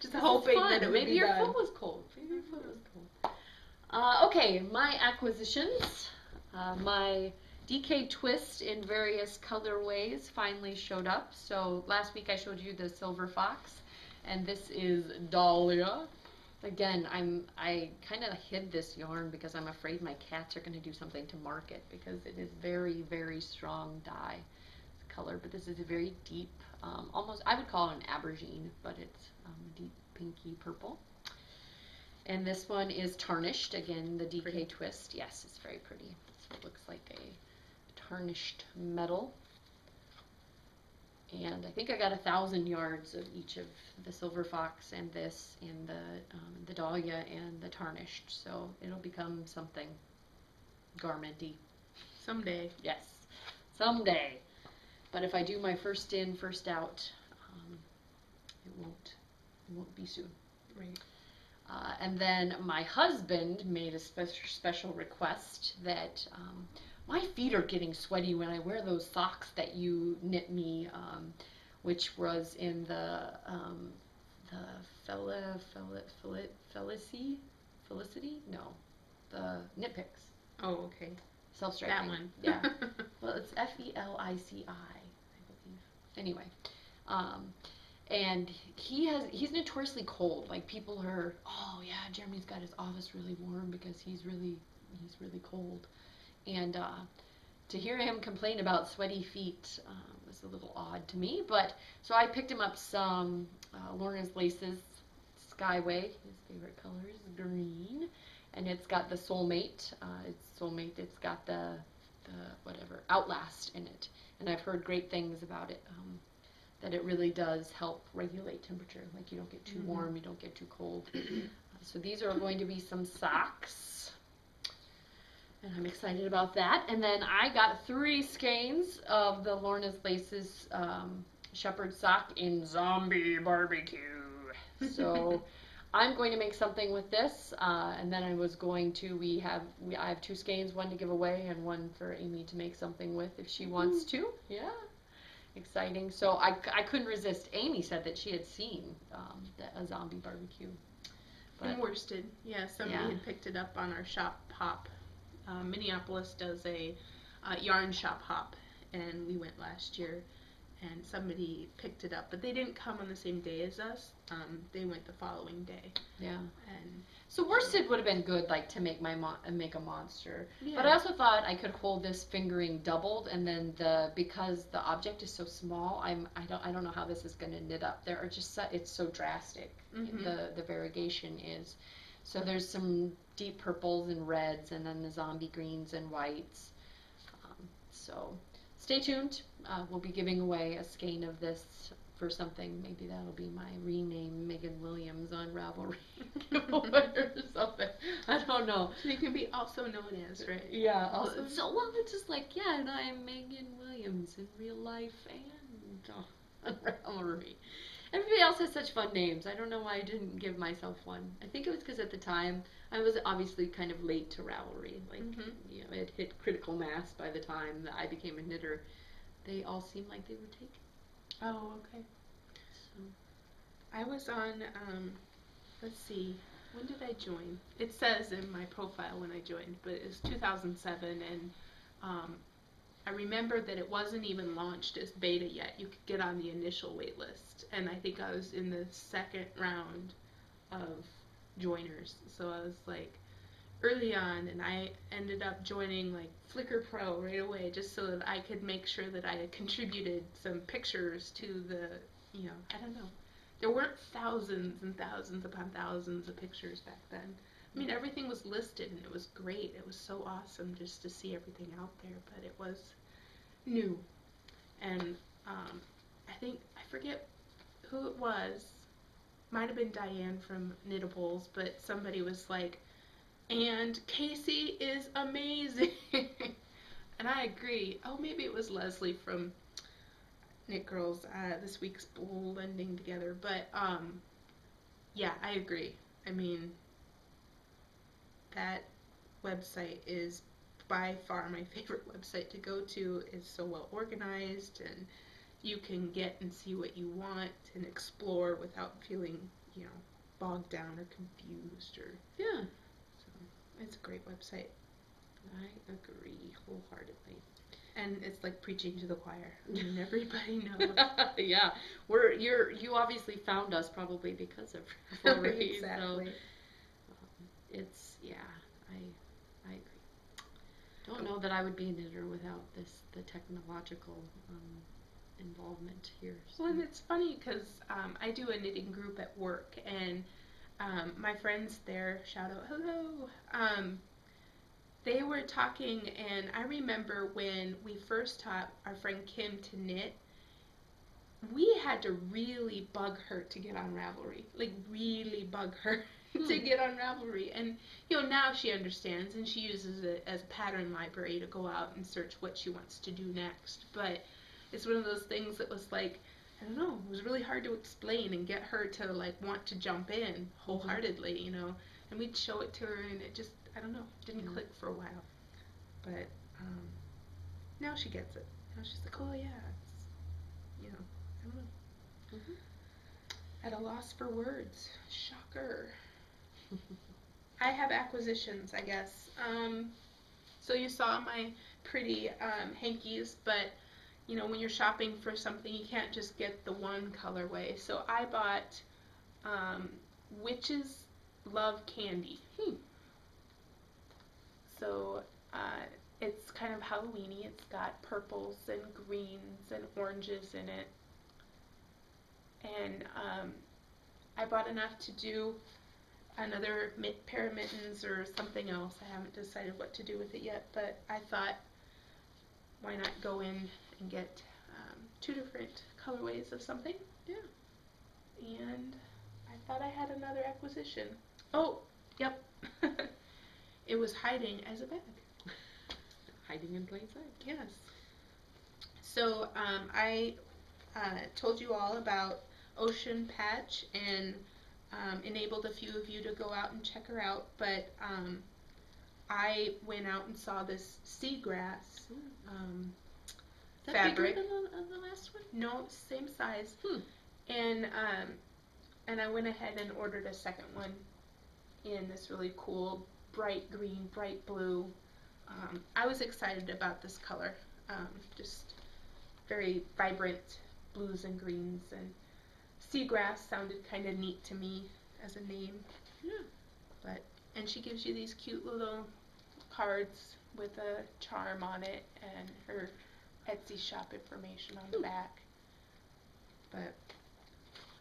Speaker 1: Just hoping that it would
Speaker 2: Maybe
Speaker 1: be
Speaker 2: your
Speaker 1: done.
Speaker 2: foot was cold. Maybe your foot was cold. Okay, my acquisitions. My DK twist in various colorways finally showed up. So last week I showed you the Silver Fox, and this is Dahlia. Again, I kind of hid this yarn because I'm afraid my cats are going to do something to mark it, because it is very, very strong dye color. But this is a very deep, almost, I would call it an aubergine, but it's deep pinky purple. And this one is tarnished. Again, the DK
Speaker 1: pretty.
Speaker 2: twist. Yes, it's very pretty. So it looks like a tarnished metal. And I think I got 1,000 yards of each of the Silver Fox and this, and the Dahlia and the tarnished. So it'll become something garmenty.
Speaker 1: Someday.
Speaker 2: Yes, someday. But if I do my first in, first out, it won't be soon.
Speaker 1: Right.
Speaker 2: And then my husband made a special request that my feet are getting sweaty when I wear those socks that you knit me, which was in the Felicity? No, the Knit Picks.
Speaker 1: Oh, okay.
Speaker 2: Self-striping.
Speaker 1: That one.
Speaker 2: Yeah. Well, it's Felici, I believe. Anyway, and he's notoriously cold. Like, people are, oh yeah, Jeremy's got his office really warm because he's really cold. And to hear him complain about sweaty feet was a little odd to me. But so I picked him up some Lorna's Laces Skyway. His favorite color is green, and it's got the Soulmate. It's got the whatever Outlast in it, and I've heard great things about it. that it really does help regulate temperature. Like you don't get too warm, you don't get too cold. So these are going to be some socks. And I'm excited about that. And then I got 3 skeins of the Lorna's Laces shepherd sock in zombie barbecue. So I'm going to make something with this, and then I was going to, I have 2 skeins, one to give away and one for Amy to make something with if she wants to. Yeah, exciting. So I couldn't resist. Amy said that she had seen a zombie barbecue.
Speaker 1: In Worsted, yeah, somebody had picked it up on our shop hop. Minneapolis does a yarn shop hop, and we went last year. And somebody picked it up, but they didn't come on the same day as us. They went the following day.
Speaker 2: Yeah.
Speaker 1: And
Speaker 2: so worsted would have been good, like to make make a monster.
Speaker 1: Yeah.
Speaker 2: But I also thought I could hold this fingering doubled, and then because the object is so small, I don't know how this is going to knit up. There are just it's so drastic. The variegation is. So there's some deep purples and reds, and then the zombie greens and whites. So stay tuned. We'll be giving away a skein of this for something. Maybe that'll be my rename Megan Williams on Ravelry or something. I don't know.
Speaker 1: So you can be also known as, right?
Speaker 2: Yeah. So well, it's just like, yeah, and I'm Megan Williams in real life and on Ravelry. Everybody else has such fun names. I don't know why I didn't give myself one. I think it was because at the time I was obviously kind of late to Ravelry. Like, you know, it hit critical mass by the time that I became a knitter. They all seemed like they were taken.
Speaker 1: Oh, okay.
Speaker 2: So
Speaker 1: I was on, let's see, when did I join? It says in my profile when I joined, but it was 2007, and I remember that it wasn't even launched as beta yet. You could get on the initial wait list, and I think I was in the 2nd round of joiners, so I was like early on, and I ended up joining like Flickr Pro right away just so that I could make sure that I had contributed some pictures to the, you know, I don't know. There weren't thousands and thousands upon thousands of pictures back then. I mean, everything was listed, and it was great. It was so awesome just to see everything out there, but it was new. And I forget who it was. Might have been Diane from Knittables, but somebody was like, and Casey is amazing. And I agree. Oh, maybe it was Leslie from Knit Girls, this week's blending together. But, yeah, I agree. I mean, that website is by far my favorite website to go to. It's so well organized, and you can get and see what you want and explore without feeling, you know, bogged down or confused or
Speaker 2: yeah.
Speaker 1: It's a great website.
Speaker 2: I agree wholeheartedly.
Speaker 1: And it's like preaching to the choir. I mean, everybody knows.
Speaker 2: Yeah, you obviously found us probably because of Ravelry.
Speaker 1: Exactly.
Speaker 2: So, it's I agree. Don't know that I would be a knitter without the technological involvement here. So.
Speaker 1: Well, and it's funny because I do a knitting group at work, and my friends there, shout out, hello, they were talking, and I remember when we first taught our friend Kim to knit, we had to really bug her to get on Ravelry, like really bug her to get on Ravelry. And, you know, now she understands, and she uses it as a pattern library to go out and search what she wants to do next. But it's one of those things that was like, I don't know, it was really hard to explain and get her to, like, want to jump in wholeheartedly, you know. And we'd show it to her, and it just, I don't know, didn't click for a while. But now she gets it. Now she's like, oh, yeah, it's, you know, I don't know. At a loss for words. Shocker. I have acquisitions, I guess. So you saw my pretty hankies, but you know, when you're shopping for something, you can't just get the one colorway. So I bought Witch's Love Candy. So it's kind of Halloweeny. It's got purples and greens and oranges in it. And I bought enough to do another pair of mittens or something else. I haven't decided what to do with it yet, but I thought, why not go in and get 2 different colorways of something.
Speaker 2: Yeah.
Speaker 1: And I thought I had another acquisition. Oh, yep. It was hiding as a bag.
Speaker 2: Hiding in plain sight.
Speaker 1: Yes. So I told you all about Ocean Patch and enabled a few of you to go out and check her out, but I went out and saw this seagrass
Speaker 2: Is that
Speaker 1: fabric.
Speaker 2: bigger than the last one?
Speaker 1: No, same size. And I went ahead and ordered a second one in this really cool bright green, bright blue. I was excited about this color. Just very vibrant blues and greens, and seagrass sounded kind of neat to me as a name.
Speaker 2: Yeah.
Speaker 1: And she gives you these cute little cards with a charm on it and her Etsy shop information on the back. But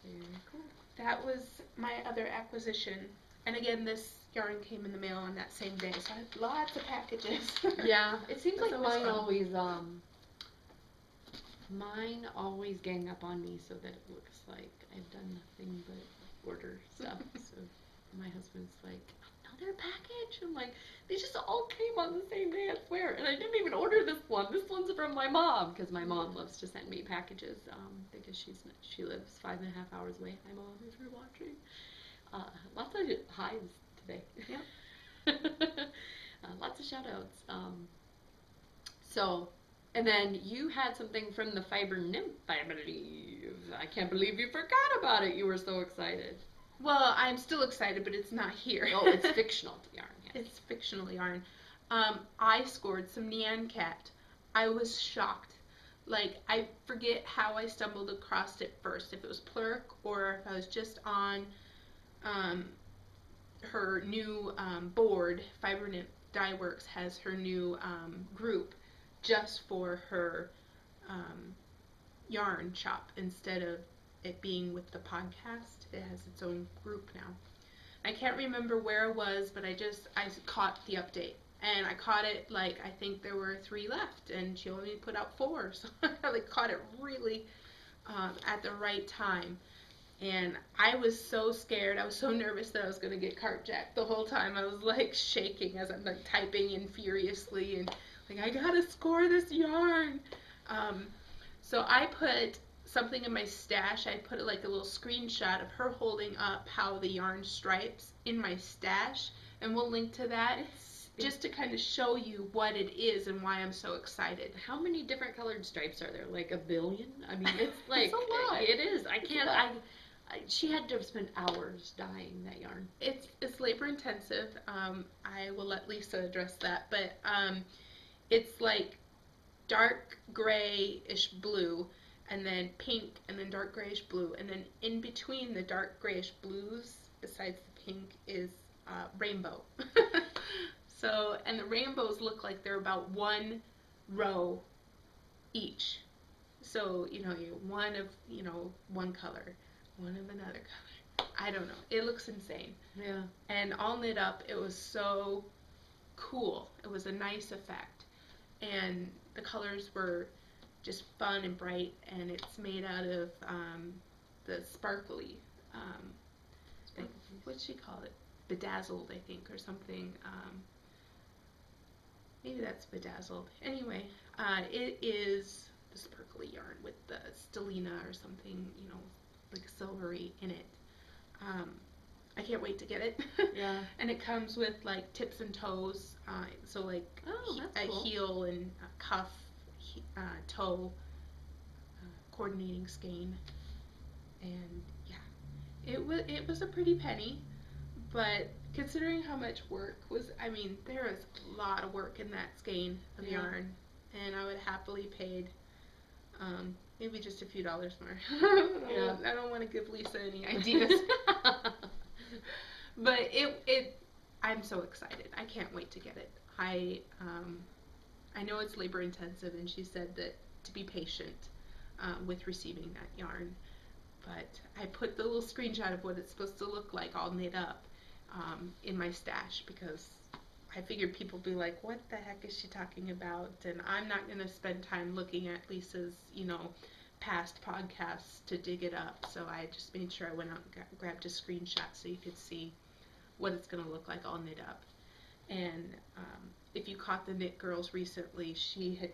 Speaker 2: very cool.
Speaker 1: That was my other acquisition. And again, this yarn came in the mail on that same day, so I had lots of packages.
Speaker 2: Yeah, it seems like
Speaker 1: That's always
Speaker 2: mine always gang up on me so that it looks like I've done nothing but order stuff. So my husband's like, another package? I'm like, they just all came on the same day, I swear. And I didn't even order this one. This one's from my mom, because my mom loves to send me packages, because she lives 5.5 hours away. Hi, Mom, if you're watching. Lots of highs today.
Speaker 1: Yep.
Speaker 2: Lots of shout-outs. And then you had something from the Fiber Nymph, I believe. I can't believe you forgot about it. You were so excited.
Speaker 1: Well, I'm still excited, but it's not here.
Speaker 2: Oh, it's fictional yarn. Yes.
Speaker 1: It's fictional yarn. I scored some Nyan Cat. I was shocked. Like, I forget how I stumbled across it first. If it was Plurk or if I was just on her new board. Fiber Nymph Dye Works has her new group just for her yarn shop instead of it being with the podcast. It has its own group now. I can't remember where it was, but I caught the update, and I caught it like I think there were 3 left, and she only put out 4, so I like caught it really at the right time. And I was so scared, I was so nervous that I was going to get carjacked the whole time. I was like shaking as I'm like typing in furiously and like, I gotta score this yarn. So I put something in my stash. I put like a little screenshot of her holding up how the yarn stripes in my stash, and we'll link to that just to kind of show you what it is and why I'm so excited.
Speaker 2: How many different colored stripes are there? Like 1 billion? I mean, it's like,
Speaker 1: it's a lot.
Speaker 2: It is. She had to have spent hours dyeing that yarn.
Speaker 1: It's labor intensive. I will let Lisa address that, but it's like dark grayish blue, and then pink, and then dark grayish blue, and then in between the dark grayish blues, besides the pink, is rainbow. So, and the rainbows look like they're about 1 row each. So, you one of, one color, one of another color. I don't know. It looks insane.
Speaker 2: Yeah. And
Speaker 1: all knit up, it was so cool. It was a nice effect. And the colors were just fun and bright, and it's made out of the sparkly, what'd she call it? Bedazzled, I think, or something. Maybe that's bedazzled. Anyway, it is the sparkly yarn with the stellina or something, like silvery in it. I can't wait to get it.
Speaker 2: Yeah.
Speaker 1: And it comes with like tips and toes, so like a
Speaker 2: cool.
Speaker 1: heel and a cuff, toe, coordinating skein, and yeah, it was a pretty penny, but considering how much work was, there is a lot of work in that skein of yarn, and I would happily paid maybe just a few dollars more. I don't want to give Lisa any ideas. But I'm so excited. I can't wait to get it. I know it's labor intensive, and she said that to be patient with receiving that yarn. But I put the little screenshot of what it's supposed to look like all knit up in my stash, because I figured people would be like, what the heck is she talking about? And I'm not going to spend time looking at Lisa's, past podcasts to dig it up, so I just made sure I went out and grabbed a screenshot so you could see what it's going to look like all knit up. And if you caught the Knit Girls recently, she had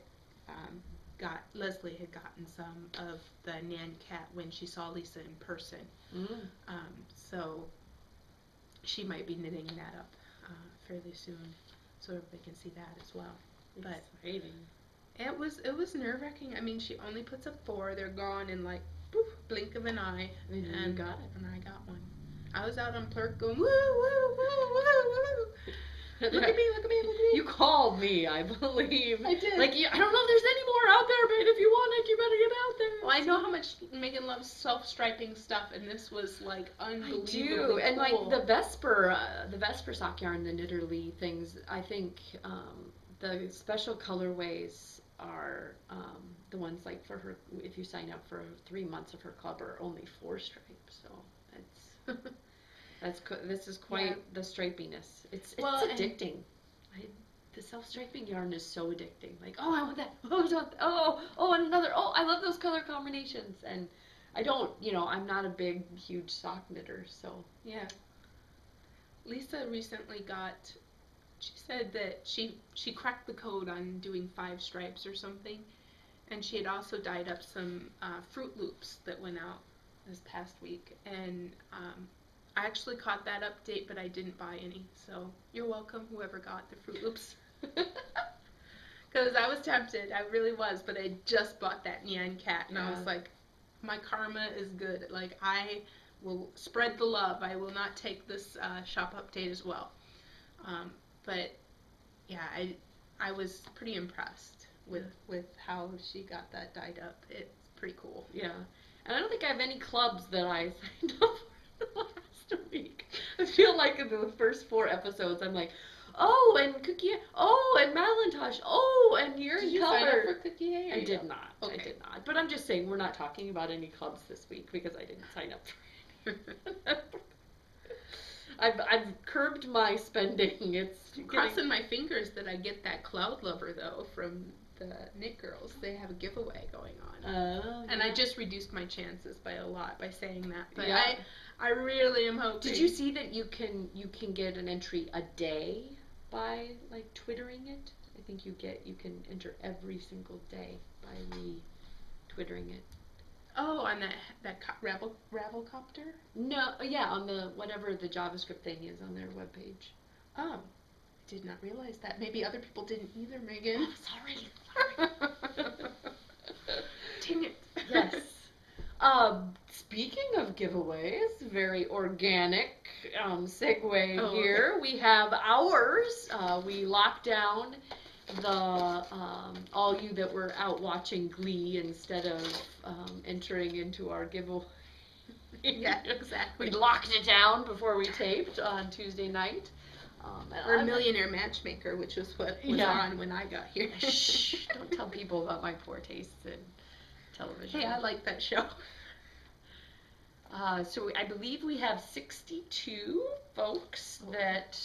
Speaker 1: Leslie had gotten some of the Nan Cat when she saw Lisa in person. So she might be knitting that up fairly soon, so everybody can see that as well. But
Speaker 2: exciting.
Speaker 1: It was nerve-wracking. I mean, she only puts up 4. They're gone in like poof, blink of an eye.
Speaker 2: And you got it.
Speaker 1: And I got one. I was out on Plurk going, woo, woo, woo, woo, woo. Look at me, look at me, look at me.
Speaker 2: You called me, I believe.
Speaker 1: I did.
Speaker 2: Like, I don't know if there's any more out there, but if you want it, you better get out there.
Speaker 1: Well, I know how much Megan loves self-striping stuff, and this was, like, unbelievably
Speaker 2: I do.
Speaker 1: cool.
Speaker 2: And, like, the Vesper sock yarn, the Knitterly things, I think the special colorways are the ones, like, for her, if you sign up for 3 months of her club, are only 4 stripes, so that's... This is quite the stripiness. It's addicting. The self-striping yarn is so addicting. Like, oh, I want that. Oh, I want that. Oh, and another. Oh, I love those color combinations. And I don't, I'm not a big, huge sock knitter, so.
Speaker 1: Yeah. Lisa recently she said that she cracked the code on doing 5 stripes or something, and she had also dyed up some Fruit Loops that went out this past week, and I actually caught that update, but I didn't buy any, so you're welcome, whoever got the Fruit Loops. Because I was tempted, I really was, but I just bought that Nyan Cat, and I was like, my karma is good. Like, I will spread the love. I will not take this shop update as well. But, yeah, I was pretty impressed with how she got that dyed up. It's pretty cool.
Speaker 2: Yeah. And I don't think I have any clubs that I signed up for last week. I feel like in the first 4 episodes, I'm like, oh, and Cookie, oh, and Malintosh, oh, and you're in color.
Speaker 1: Did you sign up for Cookie?
Speaker 2: I did not.
Speaker 1: Okay.
Speaker 2: I did not. But I'm just saying, we're not talking about any clubs this week because I didn't sign up for it. I've curbed my spending. It's
Speaker 1: crossing my fingers that I get that Cloud Lover, though, from the Knit Girls. They have a giveaway going on. And I just reduced my chances by a lot by saying that. But I really am hoping.
Speaker 2: Did you see that you can get an entry a day by like twittering it? I think you can enter every single day by twittering it.
Speaker 1: Oh, on that Ravelcopter?
Speaker 2: No, yeah, on the whatever the JavaScript thing is on their webpage.
Speaker 1: Oh, I did not realize that. Maybe other people didn't either, Megan.
Speaker 2: Oh, sorry.
Speaker 1: Dang it.
Speaker 2: Yes. Speaking of giveaways, very organic segue here. We have ours. We locked down the all you that were out watching Glee instead of entering into our giveaway.
Speaker 1: Yeah, exactly.
Speaker 2: We locked it down before we taped on Tuesday night.
Speaker 1: Or Millionaire Matchmaker, which was what was on when I got here.
Speaker 2: Shh, don't tell people about my poor tastes in television.
Speaker 1: Hey, I like that show.
Speaker 2: So I believe we have 62 folks that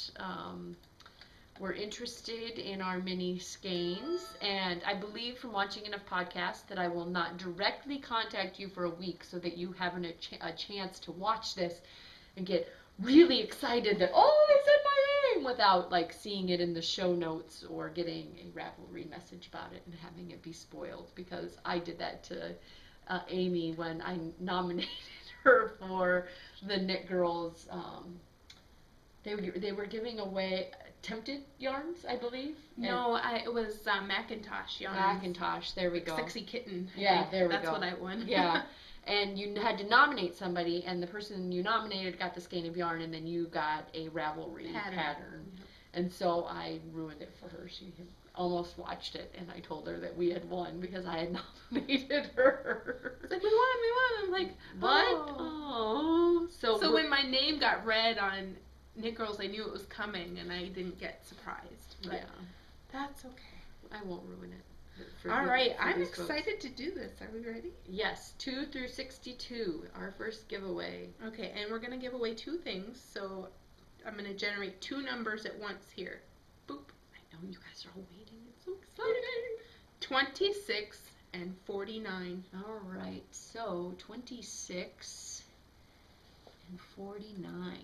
Speaker 2: were interested in our mini skeins, and I believe from watching enough podcasts that I will not directly contact you for a week so that you have a chance to watch this and get really excited that, oh, they said my name, without like seeing it in the show notes or getting a Ravelry message about it and having it be spoiled, because I did that to Amy when I nominated her for the Knit Girls. They were giving away Tempted yarns, I believe.
Speaker 1: No, it was Macintosh yarns.
Speaker 2: Macintosh, there we go.
Speaker 1: Sexy Kitten.
Speaker 2: Yeah, there we go.
Speaker 1: That's what I won.
Speaker 2: Yeah. And you had to nominate somebody, and the person you nominated got the skein of yarn, and then you got a Ravelry pattern. Mm-hmm. And so I ruined it for her. She had almost watched it, and I told her that we had won because I had nominated her.
Speaker 1: It's like, we won. I'm like,
Speaker 2: what? Oh.
Speaker 1: So when my name got read on Knit Girls, I knew it was coming, and I didn't get surprised. But yeah. That's okay.
Speaker 2: I won't ruin it.
Speaker 1: All right, I'm excited to do this. Are we ready?
Speaker 2: Yes, 2 through 62, our first giveaway.
Speaker 1: Okay, and we're going to give away 2 things, so I'm going to generate 2 numbers at once here. Boop.
Speaker 2: I know you guys are all waiting. It's so exciting.
Speaker 1: 26 and 49.
Speaker 2: All right, so 26 and 49.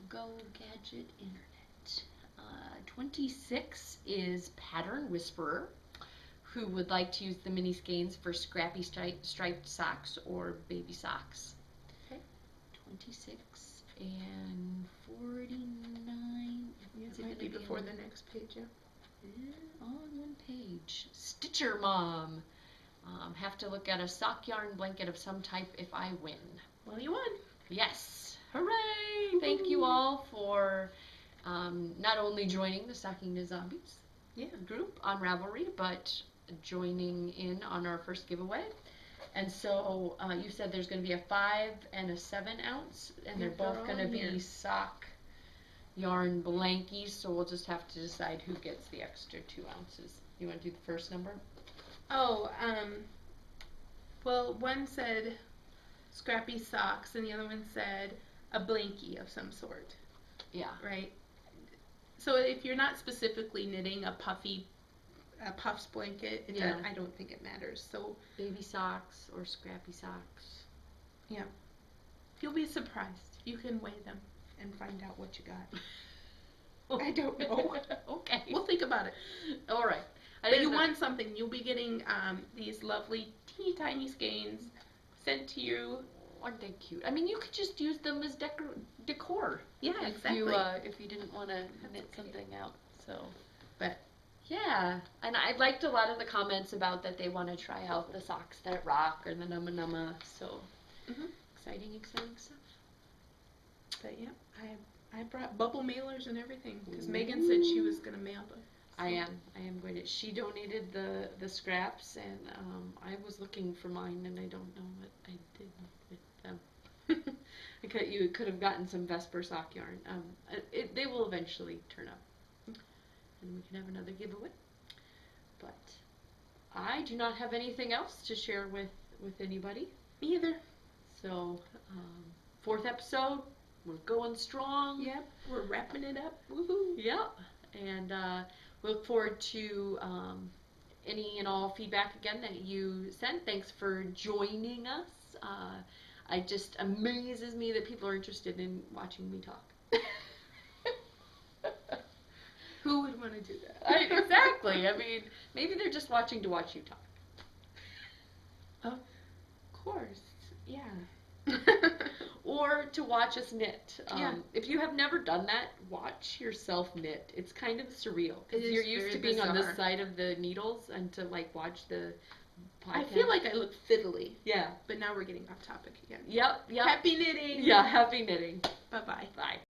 Speaker 2: Go gadget internet. 26 is Pattern Whisperer, who would like to use the mini skeins for scrappy striped socks or baby socks.
Speaker 1: Okay.
Speaker 2: 26 and 49.
Speaker 1: It might be before the next page, yeah.
Speaker 2: On one page. Stitcher Mom. Have to look at a sock yarn blanket of some type if I win.
Speaker 1: Well, you won.
Speaker 2: Yes. Hooray! Thank you all for not only joining the Stocking to Zombies group on Ravelry, but joining in on our first giveaway. And so you said there's going to be a 5 and a 7 ounce, and they're both going to be sock yarn blankies, so we'll just have to decide who gets the extra 2 ounces. You want to do the first number?
Speaker 1: Oh, well, one said scrappy socks, and the other one said a blankie of some sort.
Speaker 2: Yeah.
Speaker 1: Right? So if you're not specifically knitting a puffs blanket, I don't think it matters. So
Speaker 2: baby socks or scrappy socks.
Speaker 1: Yeah. You'll be surprised. You can weigh them and find out what you got. I don't know.
Speaker 2: Okay.
Speaker 1: We'll think about it.
Speaker 2: All right.
Speaker 1: But you want something. You'll be getting these lovely teeny tiny skeins sent to you.
Speaker 2: Aren't they cute? I mean, you could just use them as decor.
Speaker 1: Yeah, exactly.
Speaker 2: If you didn't want to knit something out. So,
Speaker 1: but
Speaker 2: yeah, and I liked a lot of the comments about that they want to try out the socks that rock or the Numma Numma. So exciting stuff.
Speaker 1: But yeah, I brought bubble mailers and everything because Megan said she was gonna mail them. So.
Speaker 2: I am going to. She donated the scraps, and I was looking for mine, and I don't know what I did with them. You could have gotten some Vesper sock yarn. They will eventually turn up, and we can have another giveaway. But I do not have anything else to share with anybody.
Speaker 1: Me either.
Speaker 2: So 4th episode, we're going strong.
Speaker 1: Yep, we're wrapping it up. Woohoo!
Speaker 2: Yep, and we look forward to any and all feedback again that you sent. Thanks for joining us. It just amazes me that people are interested in watching me talk.
Speaker 1: Who would want to do that?
Speaker 2: Exactly. I mean, maybe they're just watching to watch you talk.
Speaker 1: Of course. Yeah.
Speaker 2: Or to watch us knit.
Speaker 1: Yeah.
Speaker 2: If you have never done that, watch yourself knit. It's kind of surreal. Because you're used to being on this side of the needles and to watch the podcast.
Speaker 1: I feel like I look fiddly.
Speaker 2: Yeah.
Speaker 1: But now we're getting off topic again.
Speaker 2: Yep.
Speaker 1: Happy knitting.
Speaker 2: Yeah, happy knitting.
Speaker 1: Bye-bye.
Speaker 2: Bye.